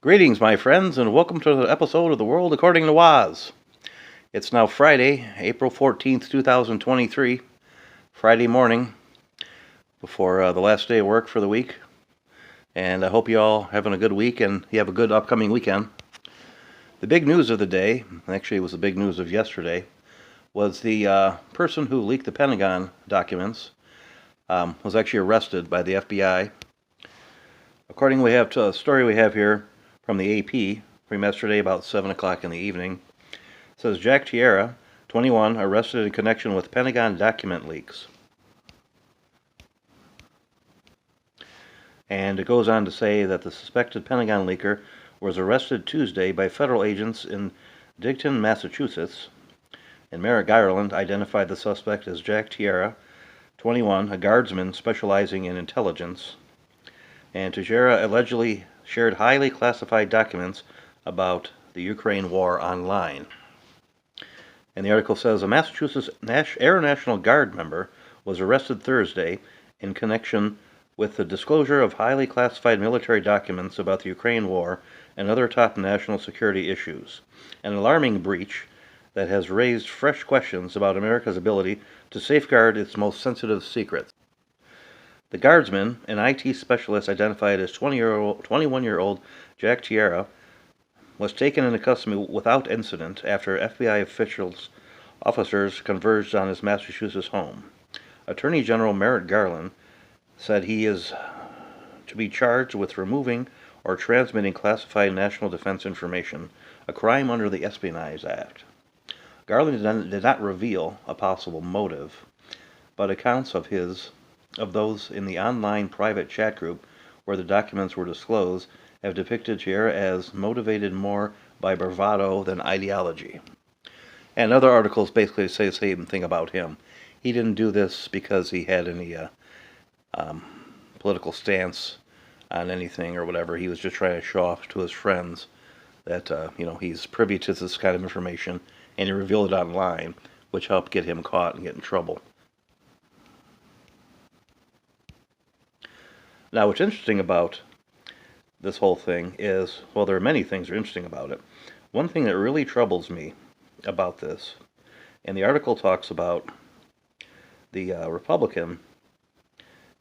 Greetings, my friends, and welcome to the episode of The World According to Woz. It's now Friday, April 14th, 2023, Friday morning before the last day of work for the week. And I hope you all having a good week and you have a good upcoming weekend. The big news of the day, actually it was the big news of yesterday, was the person who leaked the Pentagon documents was actually arrested by the FBI. According to a story we have here from the AP from yesterday about 7 o'clock in the evening, it says Jack Tierra, 21, arrested in connection with Pentagon document leaks. And it goes on to say that the suspected Pentagon leaker was arrested Tuesday by federal agents in Dighton, Massachusetts. And Merrick Garland identified the suspect as Jack Tierra, 21, a guardsman specializing in intelligence. And Teixeira allegedly shared highly classified documents about the Ukraine war online. And the article says a Massachusetts Air National Guard member was arrested Thursday in connection with the disclosure of highly classified military documents about the Ukraine war and other top national security issues, an alarming breach that has raised fresh questions about America's ability to safeguard its most sensitive secrets. The guardsman, an IT specialist identified as 21-year-old Jack Tierra, was taken into custody without incident after FBI officers converged on his Massachusetts home. Attorney General Merrick Garland said he is to be charged with removing or transmitting classified national defense information, a crime under the Espionage Act. Garland did not reveal a possible motive, but accounts of those in the online private chat group where the documents were disclosed have depicted Tierra as motivated more by bravado than ideology. And other articles basically say the same thing about him. He didn't do this because he had any political stance on anything or whatever. He was just trying to show off to his friends that he's privy to this kind of information, and he revealed it online, which helped get him caught and get in trouble. Now, what's interesting about this whole thing is, well, there are many things that are interesting about it. One thing that really troubles me about this, and the article talks about the Republican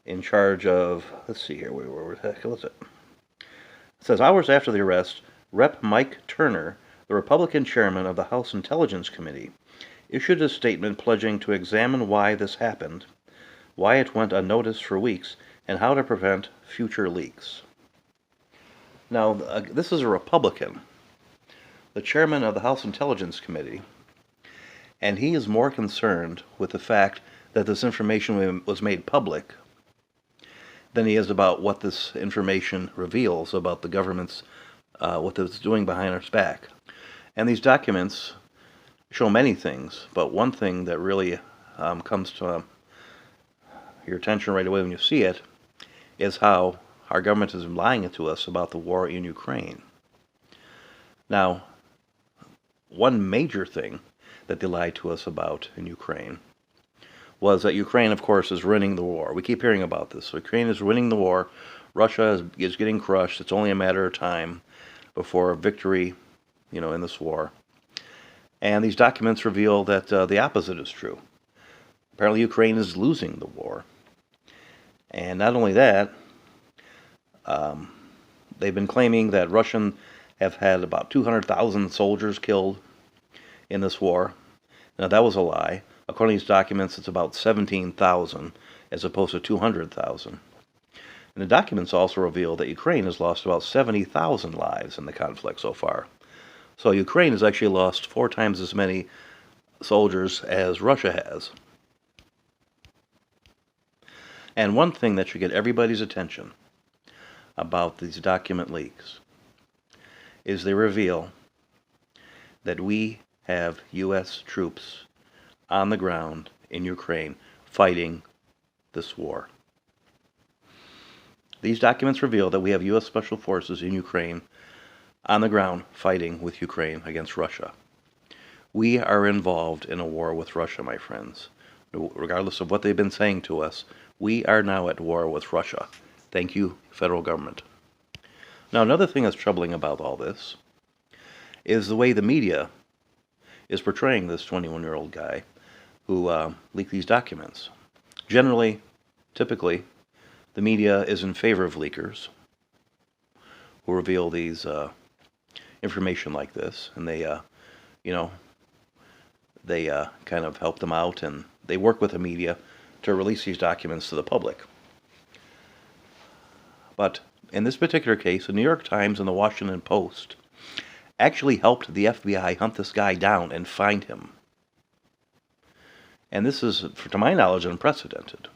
in charge of, let's see here, where the heck was it? It says, hours after the arrest, Rep. Mike Turner, the Republican chairman of the House Intelligence Committee, issued a statement pledging to examine why this happened, why it went unnoticed for weeks, and how to prevent future leaks. Now, this is a Republican, the chairman of the House Intelligence Committee, and he is more concerned with the fact that this information was made public than he is about what this information reveals about the government's, what it's doing behind our back. And these documents show many things, but one thing that really comes to your attention right away when you see it is how our government is lying to us about the war in Ukraine. Now, one major thing that they lied to us about in Ukraine was that Ukraine, of course, is winning the war. We keep hearing about this. So Ukraine is winning the war. Russia is getting crushed. It's only a matter of time before victory, in this war. And these documents reveal that the opposite is true. Apparently, Ukraine is losing the war. And not only that, they've been claiming that Russians have had about 200,000 soldiers killed in this war. Now, that was a lie. According to these documents, it's about 17,000 as opposed to 200,000. And the documents also reveal that Ukraine has lost about 70,000 lives in the conflict so far. So Ukraine has actually lost 4 times as many soldiers as Russia has. And one thing that should get everybody's attention about these document leaks is they reveal that we have U.S. troops on the ground in Ukraine fighting this war. These documents reveal that we have U.S. Special Forces in Ukraine on the ground fighting with Ukraine against Russia. We are involved in a war with Russia, my friends. Regardless of what they've been saying to us, we are now at war with Russia. Thank you, federal government. Now, another thing that's troubling about all this is the way the media is portraying this 21-year-old guy who leaked these documents. Generally, typically, the media is in favor of leakers who reveal these information like this, and they, kind of help them out, and they work with the media to release these documents to the public. But in this particular case, the New York Times and the Washington Post actually helped the FBI hunt this guy down and find him. And this is, to my knowledge, unprecedented.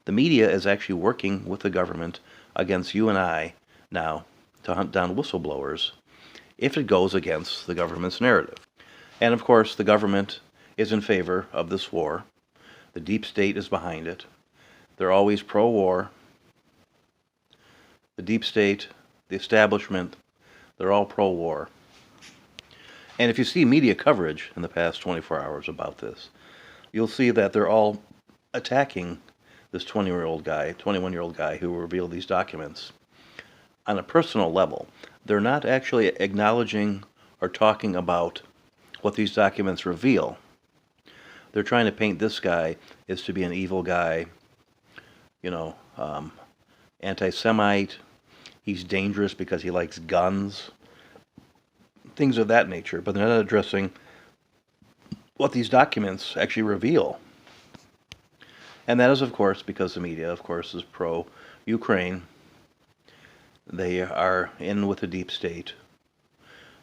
The media is actually working with the government against you and I now to hunt down whistleblowers if it goes against the government's narrative. And of course, the government is in favor of this war. The deep state is behind it. They're always pro-war. The deep state, the establishment, they're all pro-war. And if you see media coverage in the past 24 hours about this, you'll see that they're all attacking this 21-year-old guy who revealed these documents on a personal level. They're not actually acknowledging or talking about what these documents reveal. They're trying to paint this guy as to be an evil guy, anti-Semite. He's dangerous because he likes guns, things of that nature. But they're not addressing what these documents actually reveal. And that is, of course, because the media, of course, is pro-Ukraine. They are in with the deep state.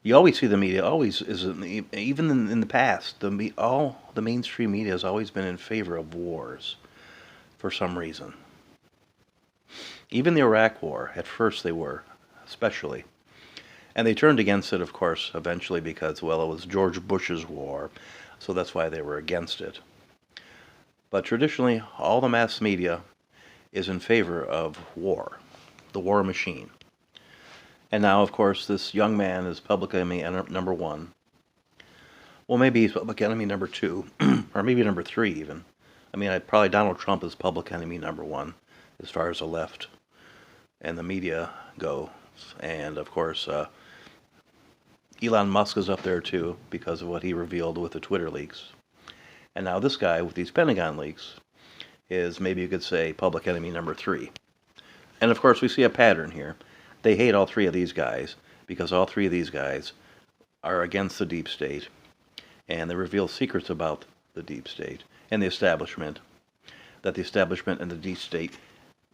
You always see the media always is, even in the past, all the mainstream media has always been in favor of wars for some reason. Even the Iraq War, at first they were, especially. And they turned against it, of course, eventually because, well, it was George Bush's war, so that's why they were against it. But traditionally, all the mass media is in favor of war, the war machine. And now, of course, this young man is public enemy number one. Well, maybe he's public enemy number two, or maybe number three even. I mean, probably Donald Trump is public enemy number one, as far as the left and the media go. And, of course, Elon Musk is up there, too, because of what he revealed with the Twitter leaks. And now this guy with these Pentagon leaks is, maybe you could say, public enemy number three. And, of course, we see a pattern here. They hate all three of these guys because all three of these guys are against the deep state, and they reveal secrets about the deep state and the establishment that the establishment and the deep state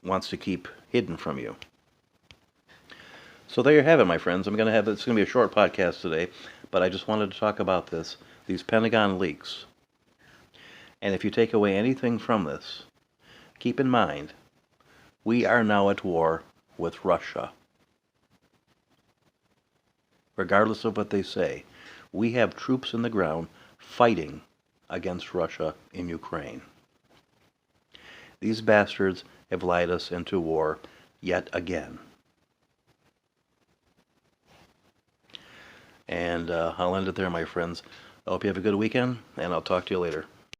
wants to keep hidden from you. So there you have it, my friends. It's going to be a short podcast today, but I just wanted to talk about these Pentagon leaks. And if you take away anything from this, keep in mind, we are now at war with Russia. Regardless of what they say, we have troops in the ground fighting against Russia in Ukraine. These bastards have lied us into war yet again. And I'll end it there, my friends. I hope you have a good weekend, and I'll talk to you later.